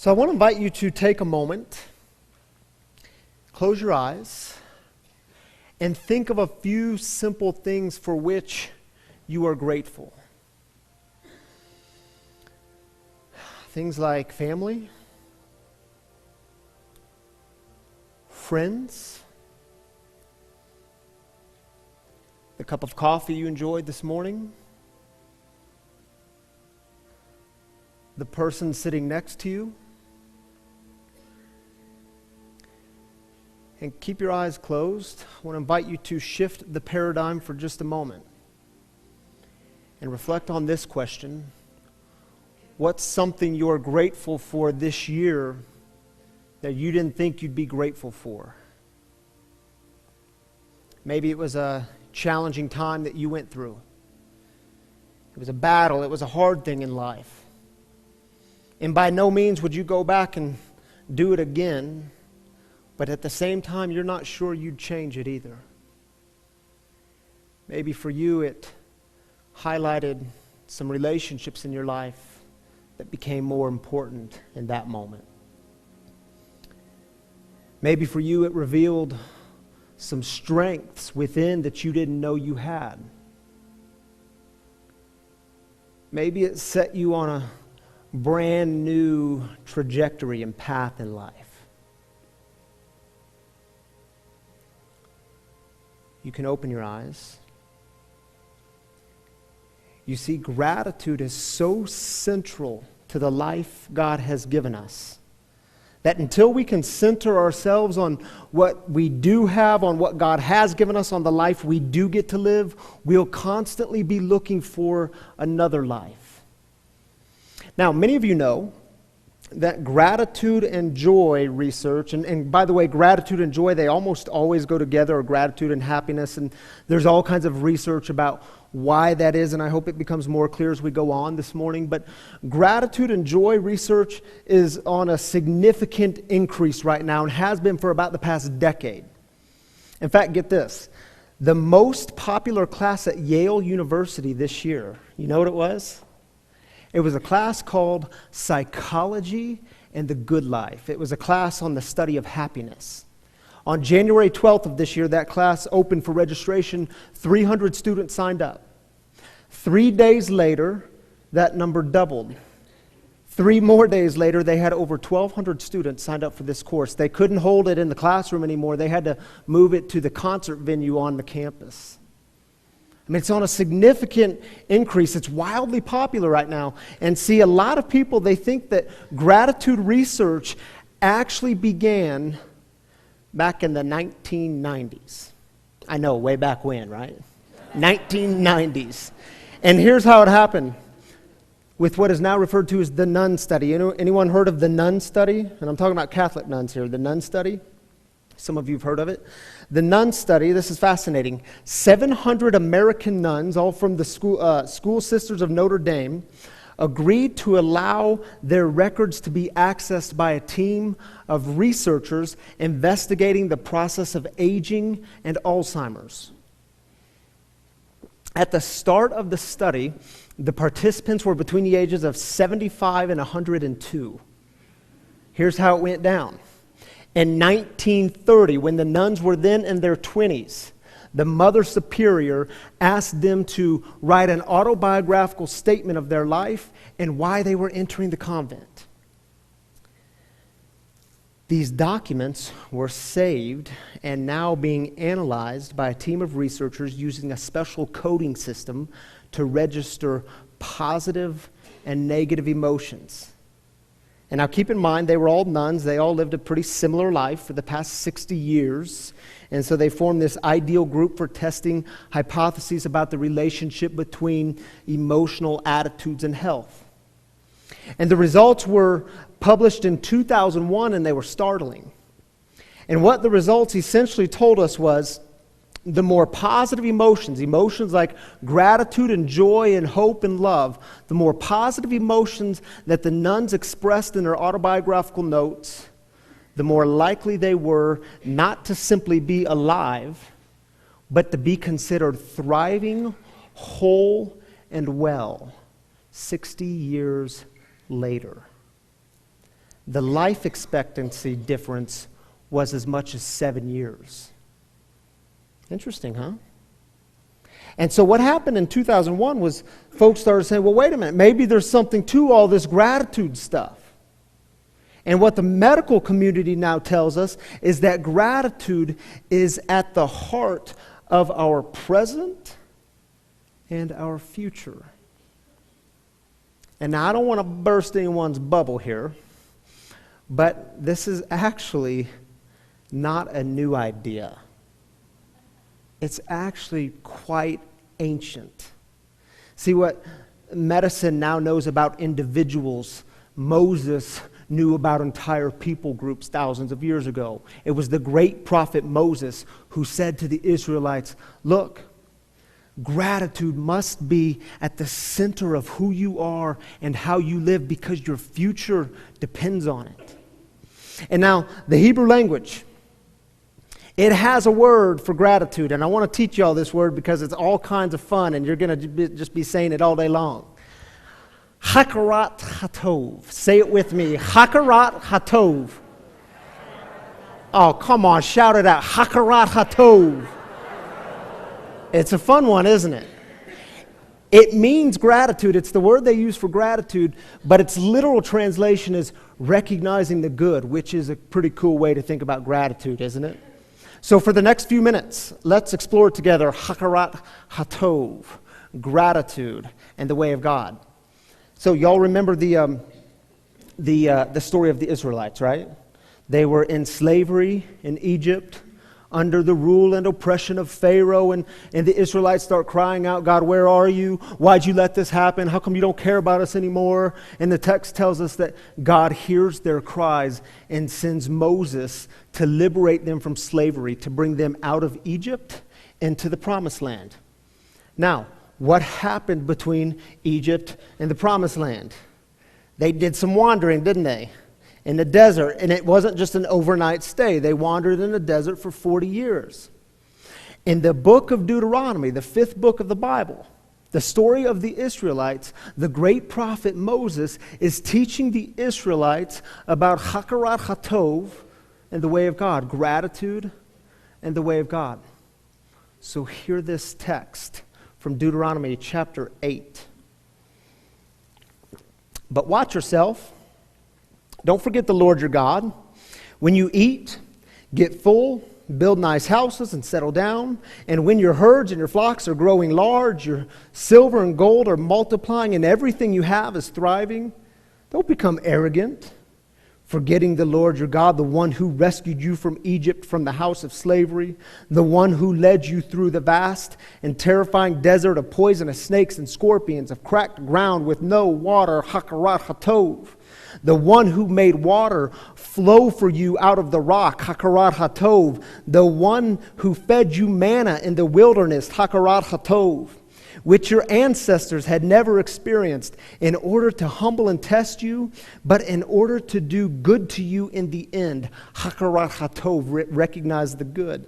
So I want to invite you to take a moment, close your eyes, and think of a few simple things for which you are grateful. Things like family, friends, the cup of coffee you enjoyed this morning, the person sitting next to you. And keep your eyes closed. I want to invite you to shift the paradigm for just a moment and reflect on this question. What's something you're grateful for this year that you didn't think you'd be grateful for? Maybe it was a challenging time that you went through. It was a battle. It was a hard thing in life. And by no means would you go back and do it again. But at the same time, you're not sure you'd change it either. Maybe for you, it highlighted some relationships in your life that became more important in that moment. Maybe for you, it revealed some strengths within that you didn't know you had. Maybe it set you on a brand new trajectory and path in life. You can open your eyes. You see, gratitude is so central to the life God has given us that until we can center ourselves on what we do have, on what God has given us, on the life we do get to live, we'll constantly be looking for another life. Now, many of you know that gratitude and joy research, and by the way, gratitude and joy, they almost always go together, or gratitude and happiness, and there's all kinds of research about why that is, and I hope it becomes more clear as we go on this morning. But gratitude and joy research is on a significant increase right now and has been for about the past decade. In fact, get this. The most popular class at Yale University this year, you know what it was? It was a class called Psychology and the Good Life. It was a class on the study of happiness. On January 12th of this year, that class opened for registration. 300 students signed up. 3 days later, that number doubled. 3 more days later, they had over 1,200 students signed up for this course. They couldn't hold it in the classroom anymore. They had to move it to the concert venue on the campus. I mean, it's on a significant increase. It's wildly popular right now. And see, a lot of people, they think that gratitude research actually began back in the 1990s. I know, way back when, right? 1990s. And here's how it happened with what is now referred to as the nun study. Anyone heard of the nun study? And I'm talking about Catholic nuns here. The nun study? Some of you have heard of it. The nun study, this is fascinating. 700 American nuns, all from the School Sisters of Notre Dame, agreed to allow their records to be accessed by a team of researchers investigating the process of aging and Alzheimer's. At the start of the study, the participants were between the ages of 75 and 102. Here's how it went down. In 1930, when the nuns were then in their 20s, the Mother Superior asked them to write an autobiographical statement of their life and why they were entering the convent. These documents were saved and now being analyzed by a team of researchers using a special coding system to register positive and negative emotions. And now keep in mind, they were all nuns. They all lived a pretty similar life for the past 60 years. And so they formed this ideal group for testing hypotheses about the relationship between emotional attitudes and health. And the results were published in 2001, and they were startling. And what the results essentially told us was the more positive emotions like gratitude and joy and hope and love, the more positive emotions that the nuns expressed in their autobiographical notes, the more likely they were not to simply be alive, but to be considered thriving, whole, and well 60 years later. the life expectancy difference was as much as 7 years. Interesting, huh? And so what happened in 2001 was folks started saying, well, wait a minute, maybe there's something to all this gratitude stuff. And what the medical community now tells us is that gratitude is at the heart of our present and our future. And now I don't want to burst anyone's bubble here, but this is actually not a new idea. It's actually quite ancient. See, what medicine now knows about individuals, Moses knew about entire people groups thousands of years ago. It was the great prophet Moses who said to the Israelites, look, gratitude must be at the center of who you are and how you live because your future depends on it. And now, the Hebrew language, it has a word for gratitude, and I want to teach you all this word because it's all kinds of fun, and you're going to just be saying it all day long. Hakarat hatov. Say it with me. Hakarat hatov. Oh, come on, shout it out. Hakarat hatov. It's a fun one, isn't it? It means gratitude. It's the word they use for gratitude, but its literal translation is recognizing the good, which is a pretty cool way to think about gratitude, isn't it? So for the next few minutes, let's explore together Hakarat Hatov, gratitude, and the way of God. So y'all remember the story of the Israelites, right? They were in slavery in Egypt under the rule and oppression of Pharaoh, and the Israelites start crying out, God, where are you? Why'd you let this happen? How come you don't care about us anymore? And the text tells us that God hears their cries and sends Moses to liberate them from slavery, to bring them out of Egypt into the Promised Land. Now, what happened between Egypt and the Promised Land? They did some wandering, didn't they? In the desert, and it wasn't just an overnight stay. They wandered in the desert for 40 years. In the book of Deuteronomy, the 5th book of the Bible, the story of the Israelites, the great prophet Moses is teaching the Israelites about Hakarat Hatov and the way of God, gratitude and the way of God. So hear this text from Deuteronomy chapter 8. But watch yourself. Don't forget the Lord your God. When you eat, get full, build nice houses and settle down. And when your herds and your flocks are growing large, your silver and gold are multiplying, and everything you have is thriving, don't become arrogant, forgetting the Lord your God, the one who rescued you from Egypt, from the house of slavery, the one who led you through the vast and terrifying desert of poisonous snakes and scorpions, of cracked ground with no water, Hakarat Hatov. The one who made water flow for you out of the rock, Hakarat Hatov. The one who fed you manna in the wilderness, Hakarat Hatov, which your ancestors had never experienced, in order to humble and test you, but in order to do good to you in the end. Hakarat Hatov, recognize the good.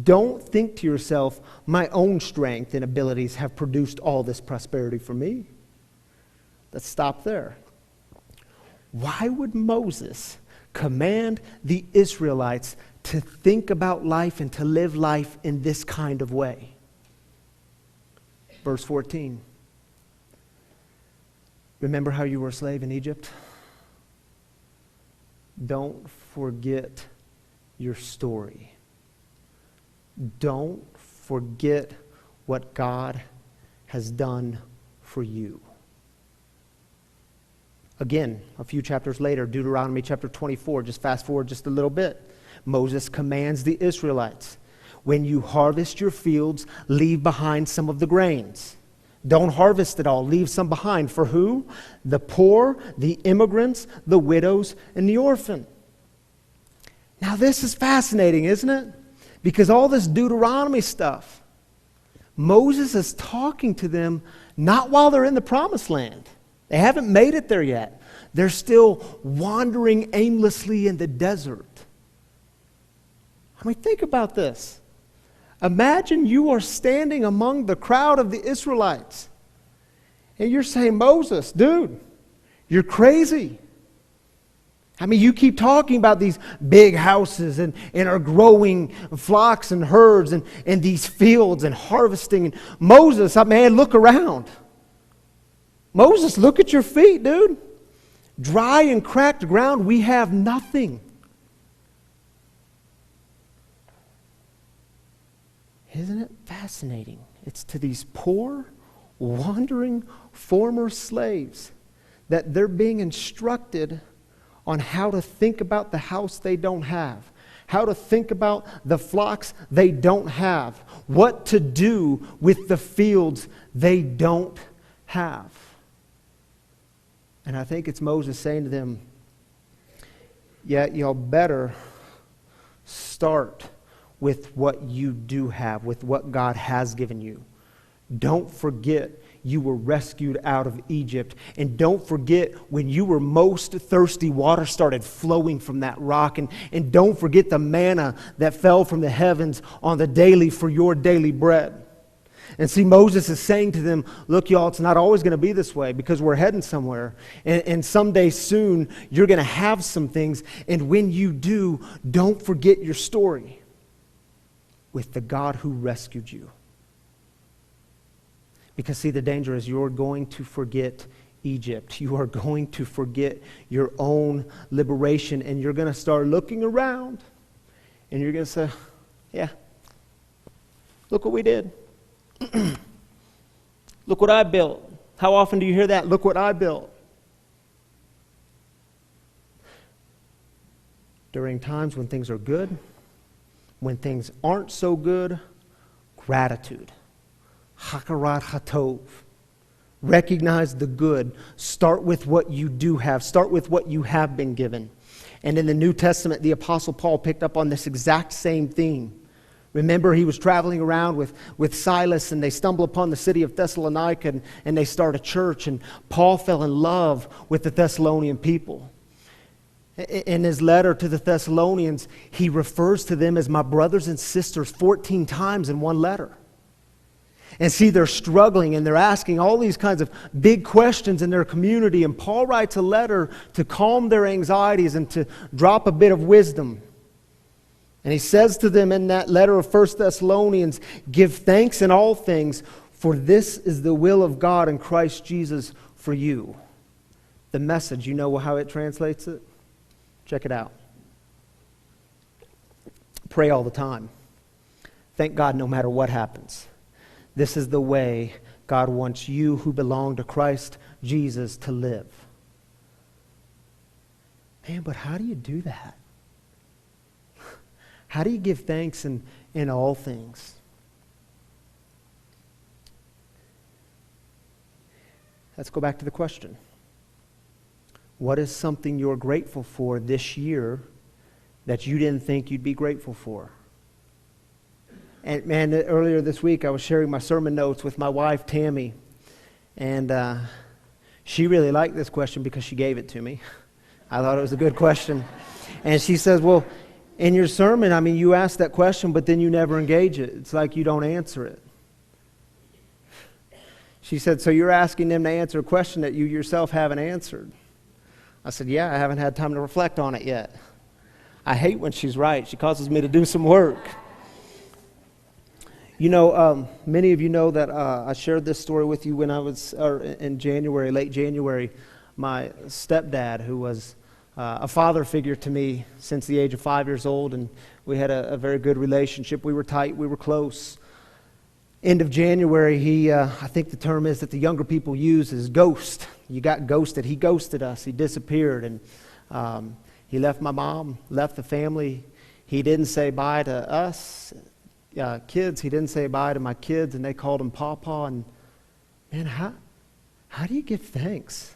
Don't think to yourself, my own strength and abilities have produced all this prosperity for me. Let's stop there. Why would Moses command the Israelites to think about life and to live life in this kind of way? Verse 14. Remember how you were a slave in Egypt? Don't forget your story. Don't forget what God has done for you. Again, a few chapters later, Deuteronomy chapter 24, just fast forward just a little bit. Moses commands the Israelites, when you harvest your fields, leave behind some of the grains. Don't harvest it all, leave some behind. For who? The poor, the immigrants, the widows, and the orphan. Now this is fascinating, isn't it? Because all this Deuteronomy stuff, Moses is talking to them not while they're in the Promised Land. They haven't made it there yet. They're still wandering aimlessly in the desert. I mean, think about this. Imagine you are standing among the crowd of the Israelites, and you're saying, Moses, dude, you're crazy. I mean, you keep talking about these big houses and our growing flocks and herds and these fields and harvesting. And Moses, man, look around. Moses, look at your feet, dude. Dry and cracked ground, we have nothing. Isn't it fascinating? It's to these poor, wandering former slaves that they're being instructed on how to think about the house they don't have, how to think about the flocks they don't have, what to do with the fields they don't have. And I think it's Moses saying to them, yeah, y'all better start with what you do have, with what God has given you. Don't forget you were rescued out of Egypt. And don't forget when you were most thirsty, water started flowing from that rock. And don't forget the manna that fell from the heavens on the daily for your daily bread. And see, Moses is saying to them, look, y'all, it's not always going to be this way because we're heading somewhere. And someday soon, you're going to have some things. And when you do, don't forget your story with the God who rescued you. Because see, the danger is you're going to forget Egypt. You are going to forget your own liberation. And you're going to start looking around. And you're going to say, yeah, look what we did. Look what I built. How often do you hear that? Look what I built. During times when things are good, when things aren't so good, gratitude. Hakarat hatov. Recognize the good. Start with what you do have. Start with what you have been given. And in the New Testament, the Apostle Paul picked up on this exact same theme. Remember, he was traveling around with Silas, and they stumble upon the city of Thessalonica, and they start a church. And Paul fell in love with the Thessalonian people. In his letter to the Thessalonians, he refers to them as my brothers and sisters 14 times in one letter. And see, they're struggling and they're asking all these kinds of big questions in their community. And Paul writes a letter to calm their anxieties and to drop a bit of wisdom. And he says to them in that letter of 1 Thessalonians, give thanks in all things, for this is the will of God in Christ Jesus for you. The Message, you know how it translates it? Check it out. Pray all the time. Thank God no matter what happens. This is the way God wants you who belong to Christ Jesus to live. Man, but how do you do that? How do you give thanks in all things? Let's go back to the question. What is something you're grateful for this year that you didn't think you'd be grateful for? And man, earlier this week I was sharing my sermon notes with my wife, Tammy. And she really liked this question because she gave it to me. I thought it was a good question. And she says, well, in your sermon, I mean, you ask that question, but then you never engage it. It's like you don't answer it. She said, so you're asking them to answer a question that you yourself haven't answered. I said, yeah, I haven't had time to reflect on it yet. I hate when she's right. She causes me to do some work. You know, many of you know that I shared this story with you when I was in January, late January. My stepdad, who was a father figure to me since the age of 5 years old, and we had a very good relationship. We were tight, we were close. End of January, I think the term is that the younger people use is ghost. You got ghosted. He ghosted us. He disappeared, and he left my mom, left the family. He didn't say bye to us kids. He didn't say bye to my kids, and they called him Pawpaw. And man, how do you give thanks?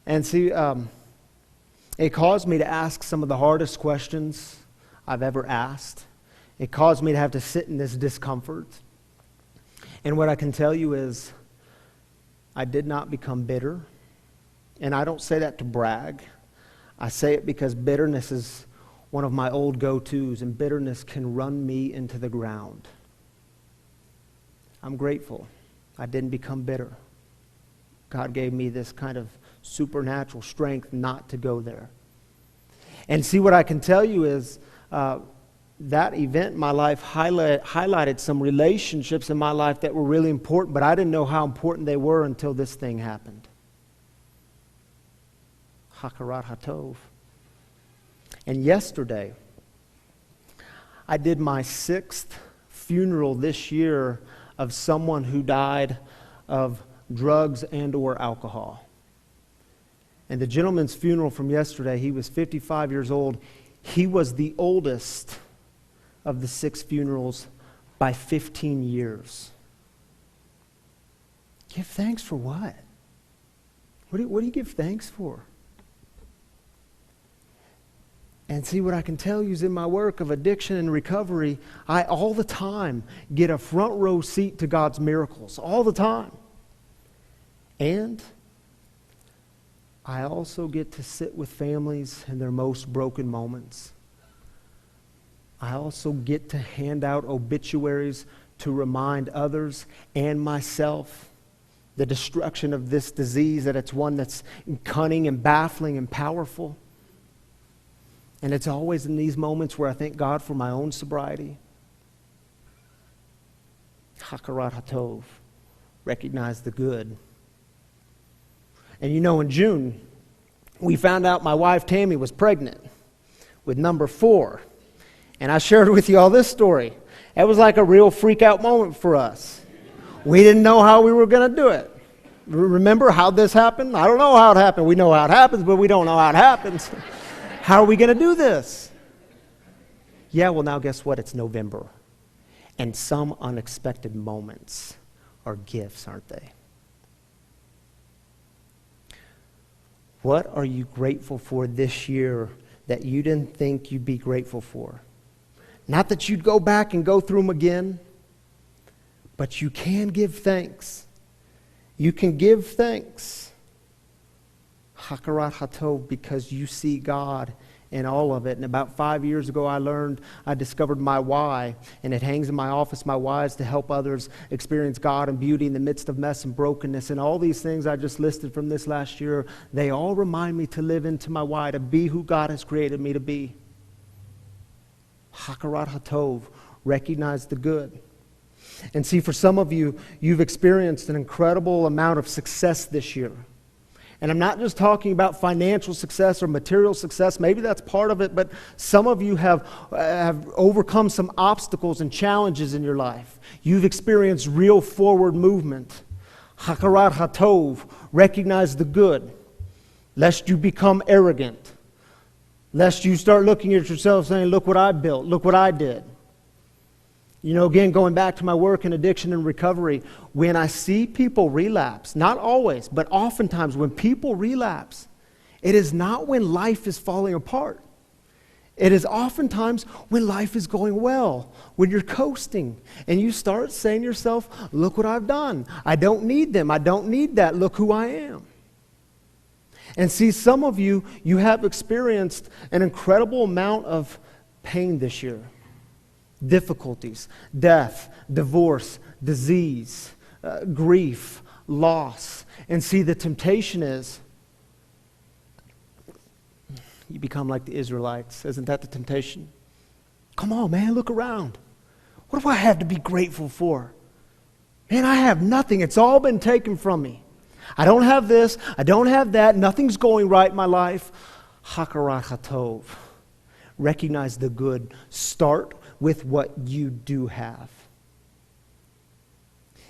And see, it caused me to ask some of the hardest questions I've ever asked. It caused me to have to sit in this discomfort. And what I can tell you is, I did not become bitter. And I don't say that to brag. I say it because bitterness is one of my old go-tos, and bitterness can run me into the ground. I'm grateful I didn't become bitter. God gave me this kind of supernatural strength not to go there. And see, what I can tell you is that event in my life highlighted some relationships in my life that were really important, but I didn't know how important they were until this thing happened. Hakarat Hatov. And yesterday, I did my 6th funeral this year of someone who died of drugs and or alcohol. And the gentleman's funeral from yesterday, he was 55 years old. He was the oldest of the 6 funerals by 15 years. Give thanks for what? What do you give thanks for? And see, what I can tell you is in my work of addiction and recovery, I all the time get a front row seat to God's miracles, all the time. And I also get to sit with families in their most broken moments. I also get to hand out obituaries to remind others and myself the destruction of this disease, that it's one that's cunning and baffling and powerful. And it's always in these moments where I thank God for my own sobriety. Hakarat Hatov, recognize the good. And you know, in June, we found out my wife Tammy was pregnant with number 4. And I shared with you all this story. It was like a real freak out moment for us. We didn't know how we were going to do it. Remember how this happened? I don't know how it happened. We know how it happens, but we don't know how it happens. How are we going to do this? Yeah, well, now guess what? It's November. And some unexpected moments are gifts, aren't they? What are you grateful for this year that you didn't think you'd be grateful for? Not that you'd go back and go through them again, but you can give thanks. You can give thanks. Hakarat Hatov, because you see God in all of it. And about 5 years ago, I discovered my why, and it hangs in my office. My why is to help others experience God and beauty in the midst of mess and brokenness. And all these things I just listed from this last year, they all remind me to live into my why, to be who God has created me to be. Hakarat Hatov, recognize the good. And see, for some of you, you've experienced an incredible amount of success this year. And I'm not just talking about financial success or material success. Maybe that's part of it, but some of you have overcome some obstacles and challenges in your life. You've experienced real forward movement. Hakarat Hatov, recognize the good, lest you become arrogant, lest you start looking at yourself saying, look what I built, look what I did. You know, again, going back to my work in addiction and recovery, when I see people relapse, not always, but oftentimes when people relapse, it is not when life is falling apart. It is oftentimes when life is going well, when you're coasting, and you start saying to yourself, look what I've done. I don't need them. I don't need that. Look who I am. And see, some of you, you have experienced an incredible amount of pain this year. Difficulties, death, divorce, disease, grief, loss. And see, the temptation is you become like the Israelites. Isn't that the temptation? Come on, man, look around. What do I have to be grateful for? Man, I have nothing. It's all been taken from me. I don't have this. I don't have that. Nothing's going right in my life. Hakarat Hatov. Recognize the good. Start with what you do have.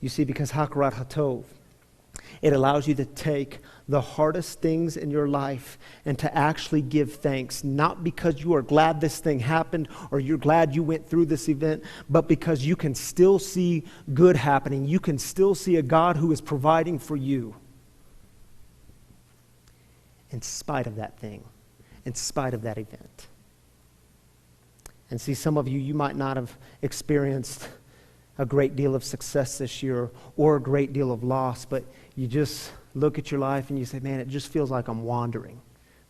You see, because Hakarat Hatov, it allows you to take the hardest things in your life and to actually give thanks, not because you are glad this thing happened or you're glad you went through this event, but because you can still see good happening. You can still see a God who is providing for you in spite of that thing, in spite of that event. And see, some of you, you might not have experienced a great deal of success this year or a great deal of loss, but you just look at your life and you say, man, it just feels like I'm wandering.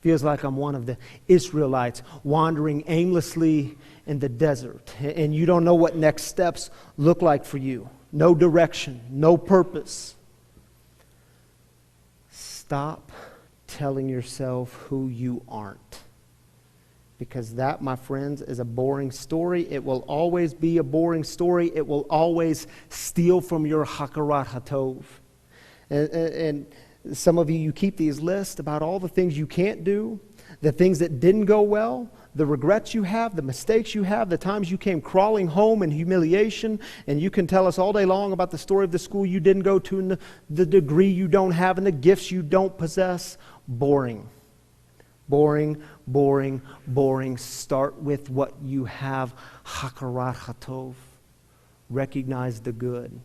Feels like I'm one of the Israelites wandering aimlessly in the desert. And you don't know what next steps look like for you. No direction, no purpose. Stop telling yourself who you aren't. Because that, my friends, is a boring story. It will always be a boring story. It will always steal from your hakarat hatov. And some of you keep these lists about all the things you can't do, the things that didn't go well, the regrets you have, the mistakes you have, the times you came crawling home in humiliation, and you can tell us all day long about the story of the school you didn't go to and the degree you don't have and the gifts you don't possess. Boring. Boring, boring, boring. Start with what you have. Hakarat hatov. Recognize the good.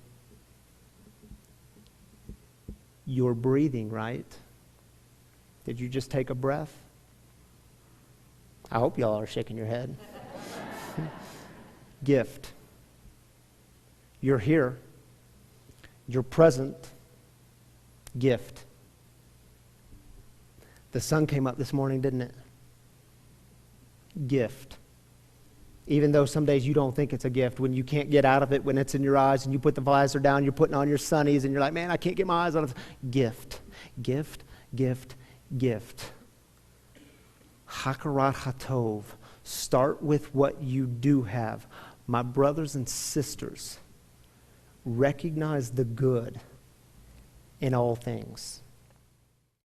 You're breathing, right? Did you just take a breath? I hope y'all are shaking your head. Gift. You're here. You're present. Gift. The sun came up this morning, didn't it? Gift. Even though some days you don't think it's a gift, when you can't get out of it, when it's in your eyes and you put the visor down, you're putting on your sunnies and you're like, man, I can't get my eyes on it. Gift. Gift. Gift. Gift. Hakarat hatov. Start with what you do have. My brothers and sisters, recognize the good in all things.